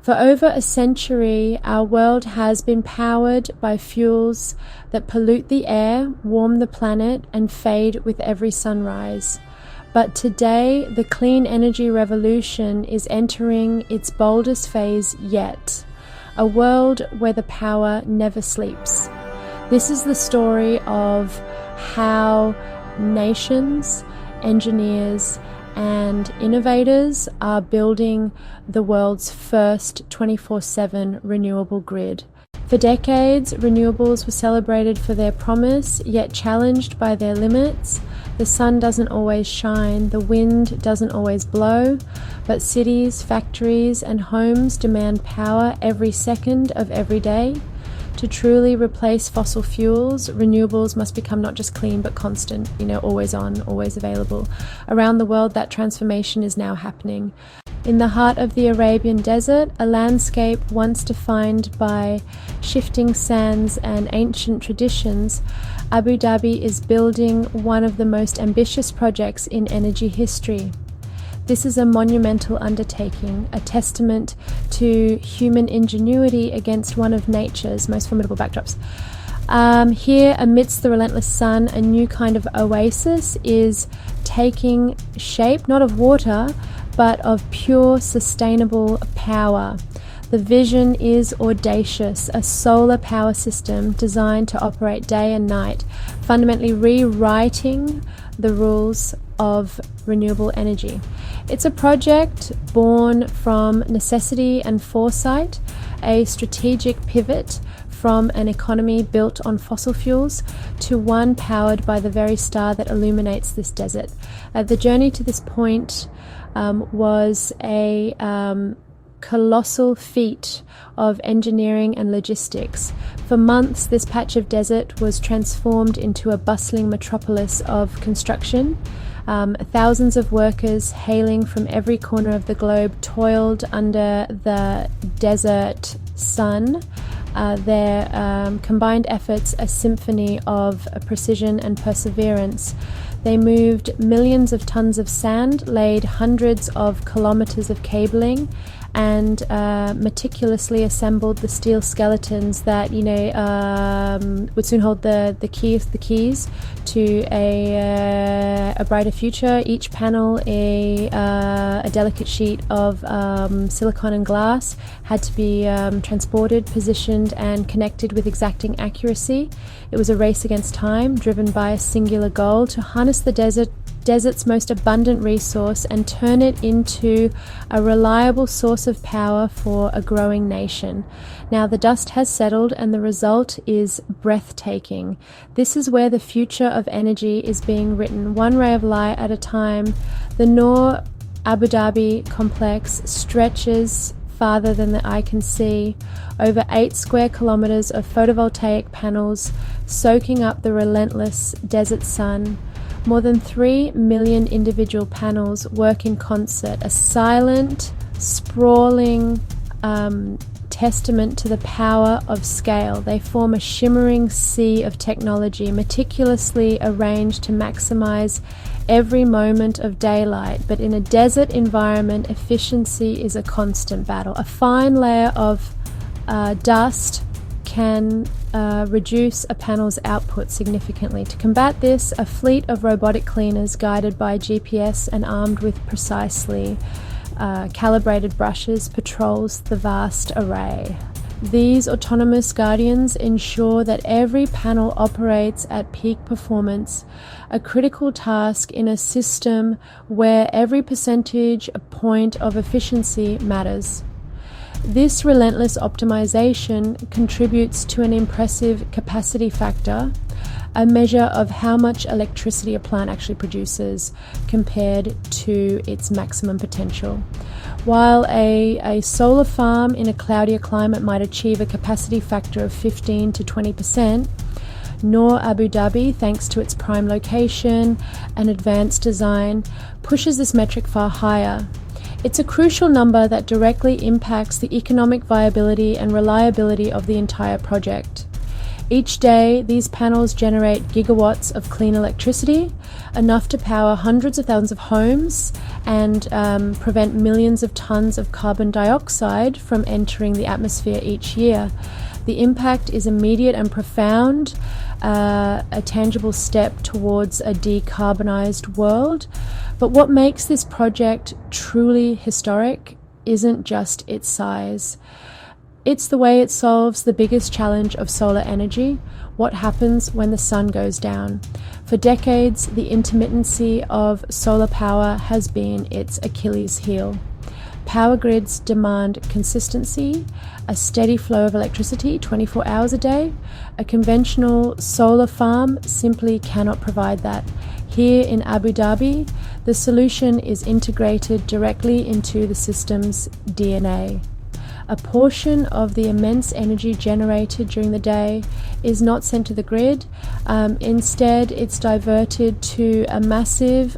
For over a century, our world has been powered by fuels that pollute the air, warm the planet, and fade with every sunrise. But today, the clean energy revolution is entering its boldest phase yet, a world where the power never sleeps. This is the story of how nations, engineers, and innovators are building the world's first 24/7 renewable grid. For decades, renewables were celebrated for their promise, yet challenged by their limits. The sun doesn't always shine, the wind doesn't always blow, but cities, factories, and homes demand power every second of every day. To truly replace fossil fuels, renewables must become not just clean but constant, always on, always available. Around the world, that transformation is now happening. In the heart of the Arabian Desert, a landscape once defined by shifting sands and ancient traditions, Abu Dhabi is building one of the most ambitious projects in energy history. This is a monumental undertaking, a testament to human ingenuity against one of nature's most formidable backdrops. Here, amidst the relentless sun, a new kind of oasis is taking shape, not of water, but of pure, sustainable power. The vision is audacious, a solar power system designed to operate day and night, fundamentally rewriting the rules of renewable energy. It's a project born from necessity and foresight, a strategic pivot from an economy built on fossil fuels to one powered by the very star that illuminates this desert. The journey to this point was a colossal feat of engineering and logistics. For months, this patch of desert was transformed into a bustling metropolis of construction. Thousands of workers hailing from every corner of the globe toiled under the desert sun. Their combined efforts a symphony of precision and perseverance. They moved millions of tons of sand, laid hundreds of kilometers of cabling, and meticulously assembled the steel skeletons that would soon hold the keys to a brighter future. Each panel, a delicate sheet of silicon and glass, had to be transported, positioned, and connected with exacting accuracy. It was a race against time, driven by a singular goal: to harness the desert's most abundant resource and turn it into a reliable source of power for a growing nation. Now the dust has settled and the result is breathtaking. This is where the future of energy is being written, one ray of light at a time. The Noor Abu Dhabi complex stretches farther than the eye can see, over 8 square kilometers of photovoltaic panels soaking up the relentless desert sun. More than 3 million individual panels work in concert, a silent, sprawling testament to the power of scale. They form a shimmering sea of technology, meticulously arranged to maximize every moment of daylight. But in a desert environment, efficiency is a constant battle. A fine layer of dust can reduce a panel's output significantly. To combat this, a fleet of robotic cleaners guided by GPS and armed with precisely calibrated brushes patrols the vast array. These autonomous guardians ensure that every panel operates at peak performance, a critical task in a system where every percentage point of efficiency matters. This relentless optimization contributes to an impressive capacity factor, a measure of how much electricity a plant actually produces compared to its maximum potential. While a solar farm in a cloudier climate might achieve a capacity factor of 15 to 20%, Noor Abu Dhabi, thanks to its prime location and advanced design, pushes this metric far higher. It's a crucial number that directly impacts the economic viability and reliability of the entire project. Each day, these panels generate gigawatts of clean electricity, enough to power hundreds of thousands of homes and prevent millions of tons of carbon dioxide from entering the atmosphere each year. The impact is immediate and profound, a tangible step towards a decarbonized world. But what makes this project truly historic isn't just its size. It's the way it solves the biggest challenge of solar energy: what happens when the sun goes down. For decades, the intermittency of solar power has been its Achilles heel. Power grids demand consistency, a steady flow of electricity 24 hours a day. A conventional solar farm simply cannot provide that. Here in Abu Dhabi, the solution is integrated directly into the system's DNA. A portion of the immense energy generated during the day is not sent to the grid. Instead, it's diverted to a massive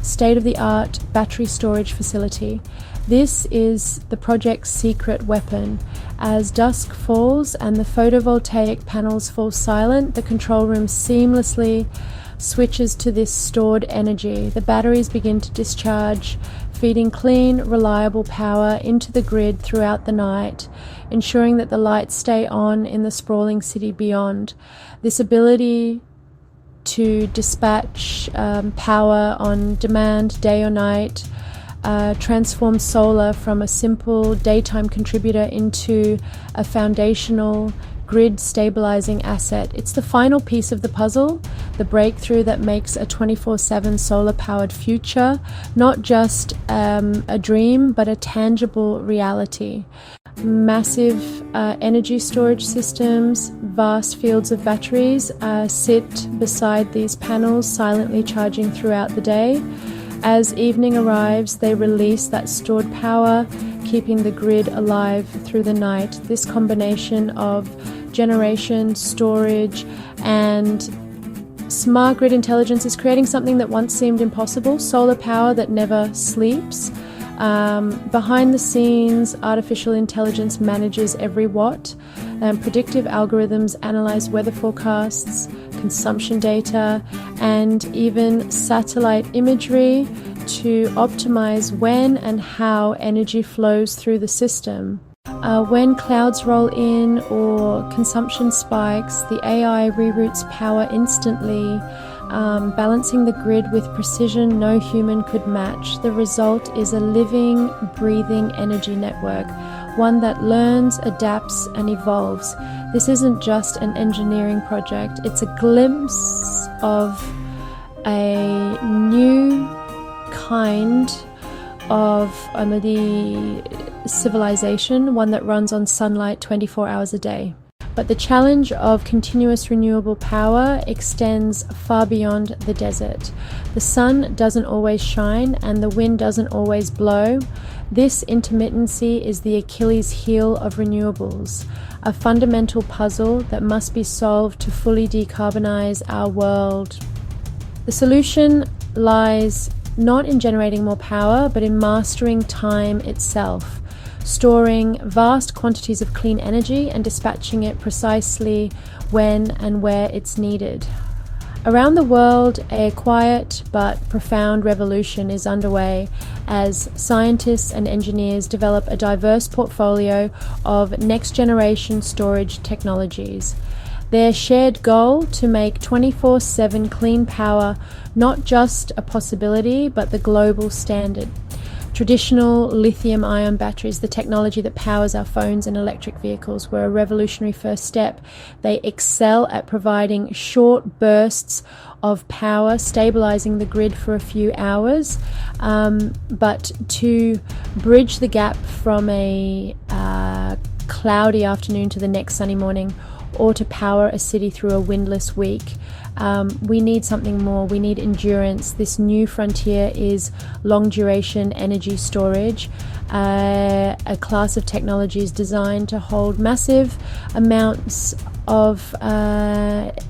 state-of-the-art battery storage facility. This is the project's secret weapon. As dusk falls and the photovoltaic panels fall silent, the control room seamlessly switches to this stored energy. The batteries begin to discharge, feeding clean, reliable power into the grid throughout the night, ensuring that the lights stay on in the sprawling city beyond. This ability to dispatch power on demand, day or night, transforms solar from a simple daytime contributor into a foundational grid stabilizing asset. It's the final piece of the puzzle, the breakthrough that makes a 24/7 solar powered future not just a dream, but a tangible reality. Massive energy storage systems, vast fields of batteries sit beside these panels, silently charging throughout the day. As evening arrives, they release that stored power, keeping the grid alive through the night. This combination of generation, storage, and smart grid intelligence is creating something that once seemed impossible: solar power that never sleeps. Behind the scenes, artificial intelligence manages every watt, and predictive algorithms analyze weather forecasts, consumption data, and even satellite imagery to optimize when and how energy flows through the system. When clouds roll in or consumption spikes, the AI reroutes power instantly, balancing the grid with precision no human could match. The result is a living, breathing energy network, one that learns, adapts, and evolves. This isn't just an engineering project, it's a glimpse of a new kind of Ahmadi civilization, one that runs on sunlight 24 hours a day. But the challenge of continuous renewable power extends far beyond the desert. The sun doesn't always shine and the wind doesn't always blow. This intermittency is the Achilles heel of renewables, a fundamental puzzle that must be solved to fully decarbonize our world. The solution lies not in generating more power, but in mastering time itself, storing vast quantities of clean energy and dispatching it precisely when and where it's needed. Around the world, a quiet but profound revolution is underway as scientists and engineers develop a diverse portfolio of next-generation storage technologies. Their shared goal to make 24/7 clean power not just a possibility, but the global standard. Traditional lithium-ion batteries, the technology that powers our phones and electric vehicles, were a revolutionary first step. They excel at providing short bursts of power, stabilizing the grid for a few hours, but to bridge the gap from a cloudy afternoon to the next sunny morning, or to power a city through a windless week. We need something more. We need endurance. This new frontier is long-duration energy storage, a class of technologies designed to hold massive amounts of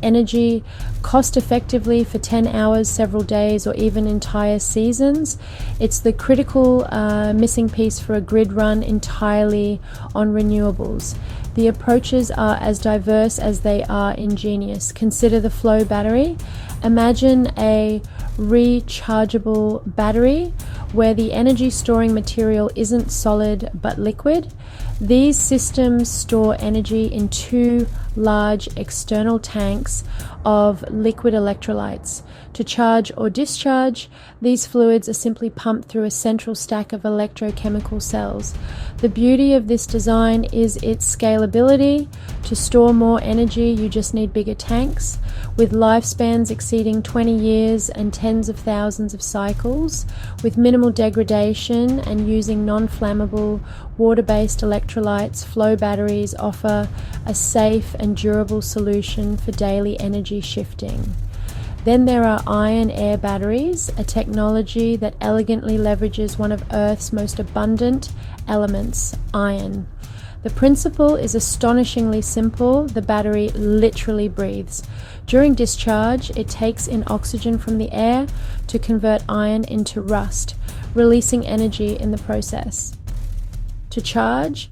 energy cost effectively for 10 hours, several days, or even entire seasons. It's the critical missing piece for a grid run entirely on renewables. The approaches are as diverse as they are ingenious. Consider the flow battery. Imagine a rechargeable battery where the energy storing material isn't solid but liquid. These systems store energy in two large external tanks of liquid electrolytes. To charge or discharge, these fluids are simply pumped through a central stack of electrochemical cells. The beauty of this design is its scalability. To store more energy, you just need bigger tanks, with lifespans exceeding 20 years and tens of thousands of cycles. With minimal degradation and using non-flammable water-based electrolytes, flow batteries offer a safe and durable solution for daily energy shifting. Then there are iron-air batteries, a technology that elegantly leverages one of Earth's most abundant elements, iron. The principle is astonishingly simple. The battery literally breathes. During discharge, it takes in oxygen from the air to convert iron into rust, releasing energy in the process. To charge,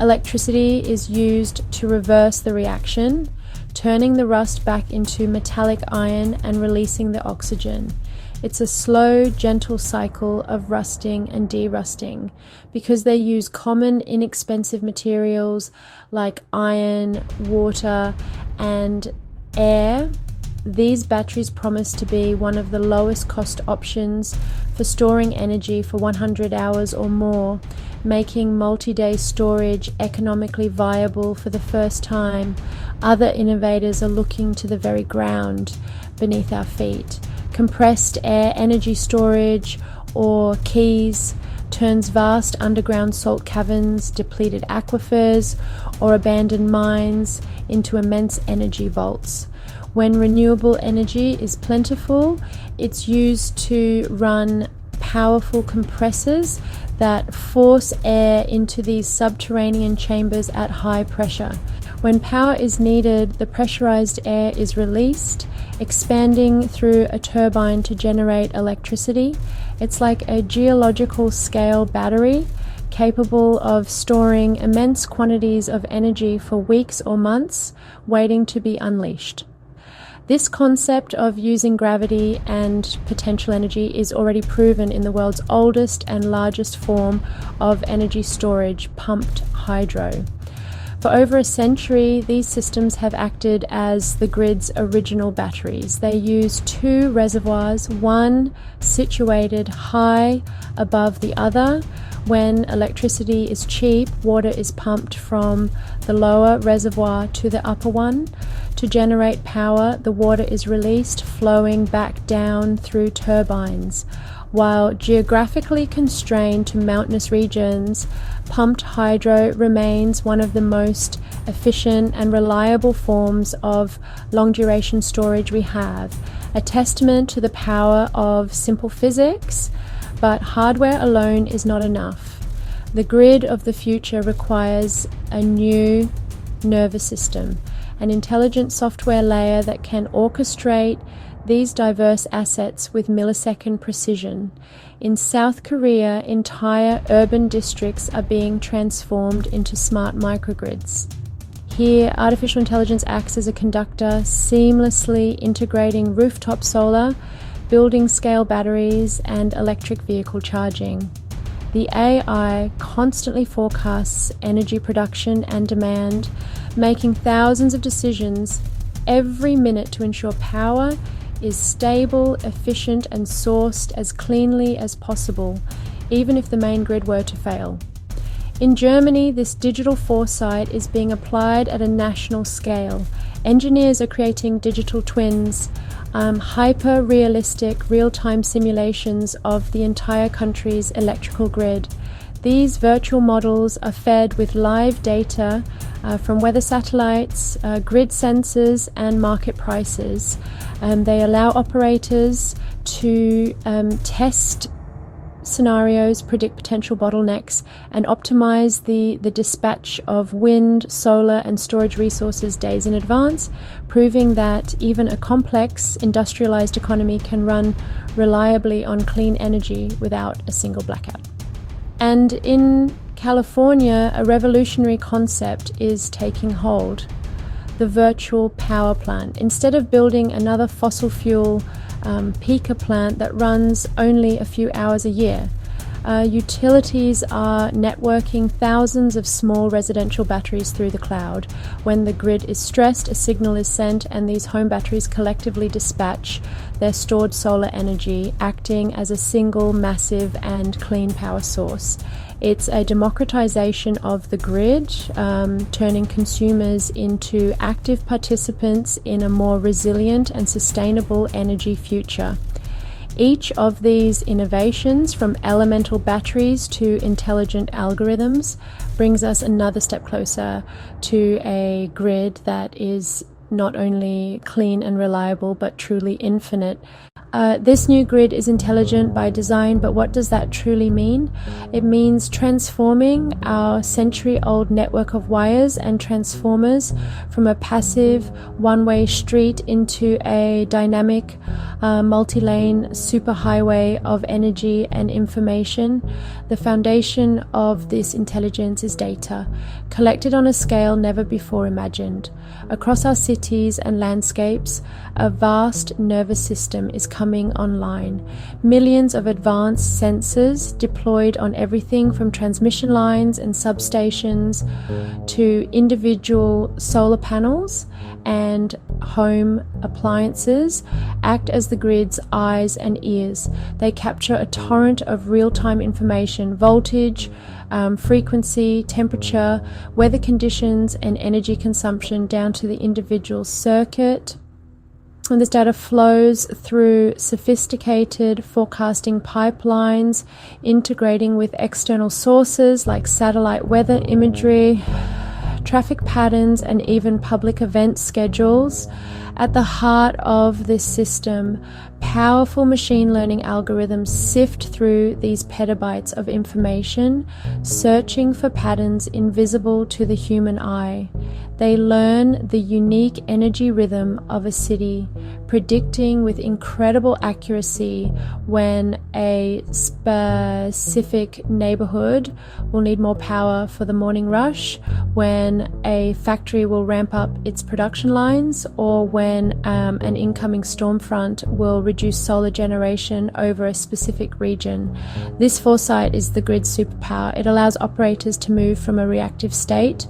electricity is used to reverse the reaction, turning the rust back into metallic iron and releasing the oxygen. It's a slow, gentle cycle of rusting and derusting. Because they use common, inexpensive materials like iron, water, and air, these batteries promise to be one of the lowest cost options for storing energy for 100 hours or more, making multi-day storage economically viable for the first time. Other innovators are looking to the very ground beneath our feet. Compressed air energy storage, or KEES, turns vast underground salt caverns, depleted aquifers, or abandoned mines into immense energy vaults. When renewable energy is plentiful, it's used to run powerful compressors that force air into these subterranean chambers at high pressure. When power is needed, the pressurized air is released, expanding through a turbine to generate electricity. It's like a geological scale battery, capable of storing immense quantities of energy for weeks or months, waiting to be unleashed. This concept of using gravity and potential energy is already proven in the world's oldest and largest form of energy storage, pumped hydro. For over a century, these systems have acted as the grid's original batteries. They use two reservoirs, one situated high above the other. When electricity is cheap, water is pumped from the lower reservoir to the upper one. To generate power, the water is released, flowing back down through turbines. While geographically constrained to mountainous regions, pumped hydro remains one of the most efficient and reliable forms of long-duration storage we have, a testament to the power of simple physics. But hardware alone is not enough. The grid of the future requires a new nervous system, an intelligent software layer that can orchestrate these diverse assets with millisecond precision. In South Korea, entire urban districts are being transformed into smart microgrids. Here, artificial intelligence acts as a conductor, seamlessly integrating rooftop solar, building scale batteries, and electric vehicle charging. The AI constantly forecasts energy production and demand, making thousands of decisions every minute to ensure power is stable, efficient, and sourced as cleanly as possible, even if the main grid were to fail. In Germany, this digital foresight is being applied at a national scale. Engineers are creating digital twins, hyper-realistic, real-time simulations of the entire country's electrical grid. These virtual models are fed with live data from weather satellites, grid sensors, and market prices. They allow operators to test scenarios, predict potential bottlenecks, and optimize the dispatch of wind, solar, and storage resources days in advance, proving that even a complex, industrialized economy can run reliably on clean energy without a single blackout. And in California, a revolutionary concept is taking hold: the virtual power plant. Instead of building another fossil fuel peaker plant that runs only a few hours a year, utilities are networking thousands of small residential batteries through the cloud. When the grid is stressed, a signal is sent, and these home batteries collectively dispatch their stored solar energy, acting as a single, massive, and clean power source. It's a democratization of the grid, turning consumers into active participants in a more resilient and sustainable energy future. Each of these innovations, from elemental batteries to intelligent algorithms, brings us another step closer to a grid that is not only clean and reliable, but truly infinite. This new grid is intelligent by design, but what does that truly mean? It means transforming our century-old network of wires and transformers from a passive one-way street into a dynamic multi-lane superhighway of energy and information. The foundation of this intelligence is data, collected on a scale never before imagined. Across our cities and landscapes, a vast nervous system is coming online. Millions of advanced sensors deployed on everything from transmission lines and substations to individual solar panels and home appliances act as the grid's eyes and ears. They capture a torrent of real-time information: voltage, frequency, temperature, weather conditions, and energy consumption down to the individual circuit. And this data flows through sophisticated forecasting pipelines, integrating with external sources like satellite weather imagery, traffic patterns, and even public event schedules. At the heart of this system, powerful machine learning algorithms sift through these petabytes of information, searching for patterns invisible to the human eye. They learn the unique energy rhythm of a city, predicting with incredible accuracy when a specific neighborhood will need more power for the morning rush, when a factory will ramp up its production lines, or when an incoming storm front will reduce solar generation over a specific region. This foresight is the grid's superpower. It allows operators to move from a reactive state,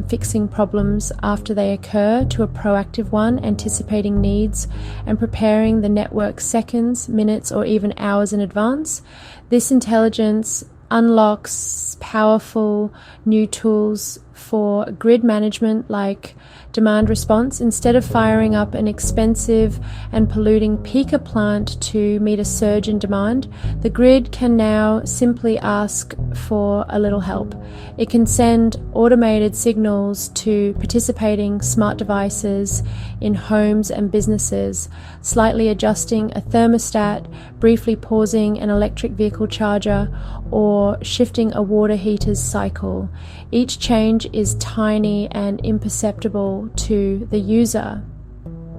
fixing problems after they occur, to a proactive one, anticipating needs and preparing the network seconds, minutes, or even hours in advance. This intelligence unlocks powerful new tools for grid management like demand response. Instead of firing up an expensive and polluting peaker plant to meet a surge in demand, the grid can now simply ask for a little help. It can send automated signals to participating smart devices in homes and businesses, slightly adjusting a thermostat, briefly pausing an electric vehicle charger, or shifting a water heater's cycle. Each change is tiny and imperceptible to the user,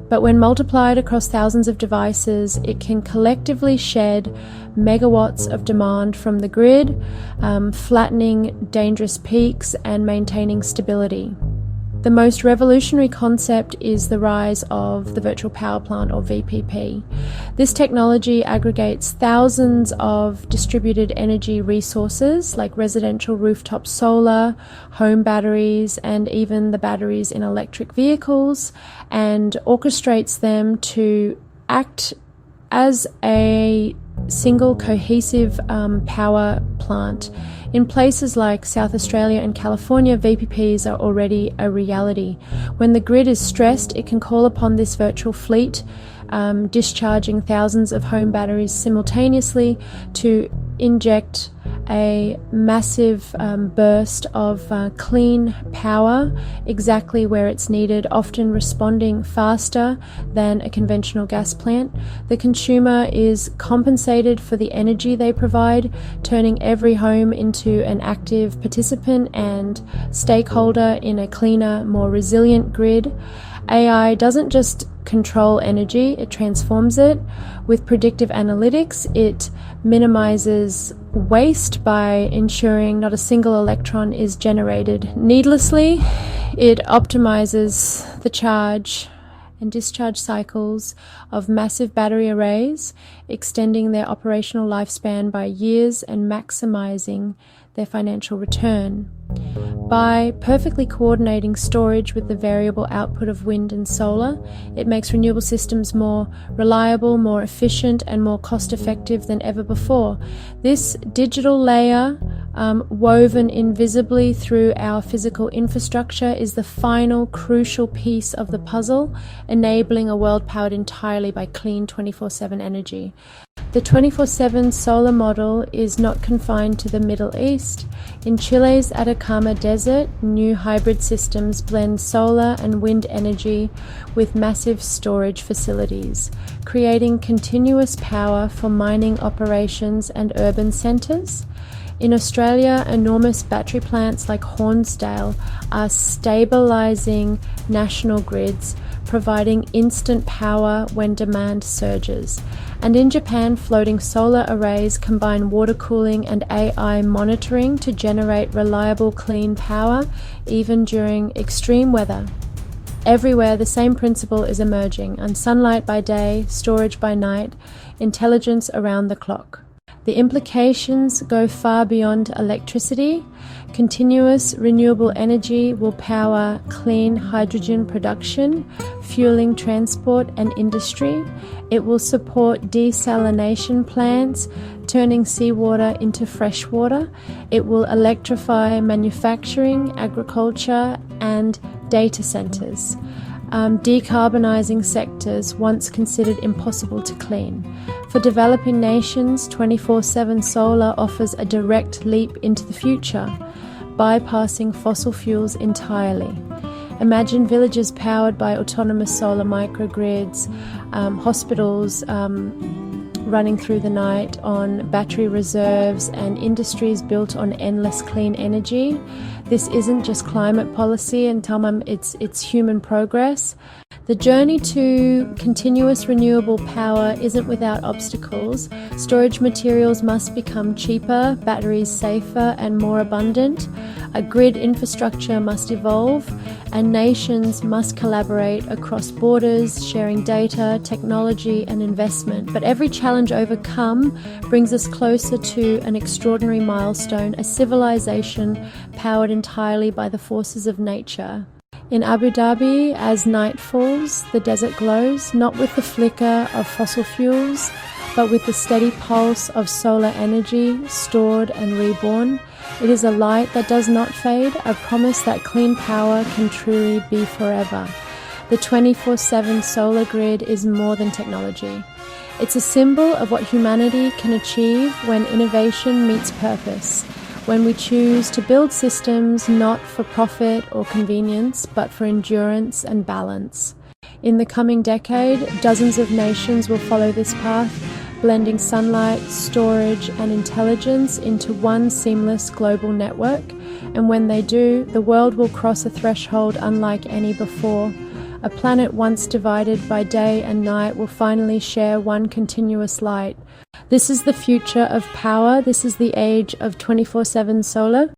but when multiplied across thousands of devices, it can collectively shed megawatts of demand from the grid, flattening dangerous peaks and maintaining stability. The most revolutionary concept is the rise of the virtual power plant, or VPP. This technology aggregates thousands of distributed energy resources like residential rooftop solar, home batteries, and even the batteries in electric vehicles, and orchestrates them to act as a single cohesive power plant. In places like South Australia and California, VPPs are already a reality. When the grid is stressed, it can call upon this virtual fleet discharging thousands of home batteries simultaneously to inject a massive burst of clean power exactly where it's needed, often responding faster than a conventional gas plant. The consumer is compensated for the energy they provide, turning every home into an active participant and stakeholder in a cleaner, more resilient grid. AI doesn't just control energy, it transforms it. With predictive analytics, it minimizes waste by ensuring not a single electron is generated needlessly. It optimizes the charge and discharge cycles of massive battery arrays, extending their operational lifespan by years and maximizing their financial return. By perfectly coordinating storage with the variable output of wind and solar, it makes renewable systems more reliable, more efficient, and more cost-effective than ever before. This digital layer, woven invisibly through our physical infrastructure, is the final crucial piece of the puzzle, enabling a world powered entirely by clean 24/7 energy. The 24/7 solar model is not confined to the Middle East. In Chile's Atacama Desert, new hybrid systems blend solar and wind energy with massive storage facilities, creating continuous power for mining operations and urban centres. In Australia, enormous battery plants like Hornsdale are stabilising national grids, providing instant power when demand surges. And in Japan, floating solar arrays combine water cooling and AI monitoring to generate reliable, clean power, even during extreme weather. Everywhere, the same principle is emerging, and sunlight by day, storage by night, intelligence around the clock. The implications go far beyond electricity. Continuous renewable energy will power clean hydrogen production, fueling transport and industry. It will support desalination plants, turning seawater into fresh water. It will electrify manufacturing, agriculture, and data centers, decarbonising sectors once considered impossible to clean. For developing nations, 24/7 solar offers a direct leap into the future, bypassing fossil fuels entirely. Imagine villages powered by autonomous solar microgrids, hospitals running through the night on battery reserves, and industries built on endless clean energy. This isn't just climate policy, and Tamam, it's human progress. The journey to continuous renewable power isn't without obstacles. Storage materials must become cheaper, batteries safer and more abundant. A grid infrastructure must evolve, and nations must collaborate across borders, sharing data, technology, and investment. But every challenge overcome brings us closer to an extraordinary milestone, a civilization powered entirely by the forces of nature. In Abu Dhabi, as night falls, the desert glows, not with the flicker of fossil fuels, but with the steady pulse of solar energy, stored and reborn. It is a light that does not fade, a promise that clean power can truly be forever. The 24/7 solar grid is more than technology. It's a symbol of what humanity can achieve when innovation meets purpose, when we choose to build systems not for profit or convenience, but for endurance and balance. In the coming decade, dozens of nations will follow this path, blending sunlight, storage, and intelligence into one seamless global network. And when they do, the world will cross a threshold unlike any before. A planet once divided by day and night will finally share one continuous light. This is the future of power. This is the age of 24/7 solar.